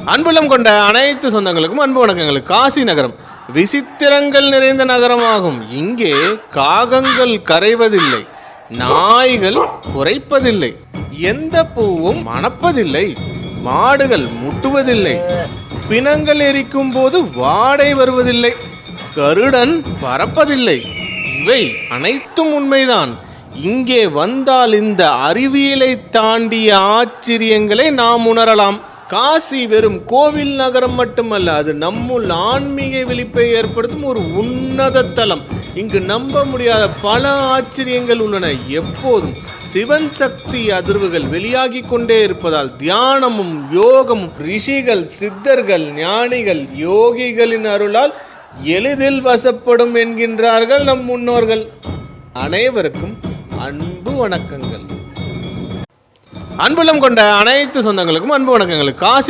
அன்புள்ளம் கொண்ட அனைத்து சொந்தங்களுக்கும் அன்பு வணக்கங்கள். காசி நகரம் விசித்திரங்கள் நிறைந்த நகரமாகும். இங்கே காகங்கள் கரைவதில்லை, நாய்கள் குறைப்பதில்லை, எந்த பூவும் மணப்பதில்லை, மாடுகள் முட்டுவதில்லை, பிணங்கள் எரிக்கும் போது வாடை வருவதில்லை, கருடன் பறப்பதில்லை. இவை அனைத்தும் உண்மைதான். இங்கே வந்தால் இந்த அறிவியலை தாண்டிய ஆச்சரியங்களை நாம் உணரலாம். காசி வெறும் கோவில் நகரம் மட்டுமல்ல, அது நம்முள் ஆன்மீக விழிப்பை ஏற்படுத்தும் ஒரு உன்னத தலம். இங்கு நம்ப முடியாத பல ஆச்சரியங்கள் உள்ளன. எப்போதும் சிவன் சக்தி அதிர்வுகள் வெளியாகி கொண்டே இருப்பதால் தியானமும் யோகமும் ரிஷிகள், சித்தர்கள், ஞானிகள், யோகிகளின் அருளால் எளிதில் வசப்படும் என்கின்றார்கள் நம் முன்னோர்கள். அனைவருக்கும் அன்பு வணக்கங்கள். அன்புள்ளம் கொண்ட அனைத்து சொந்தங்களுக்கும் அன்பு வணக்கங்கள். காசி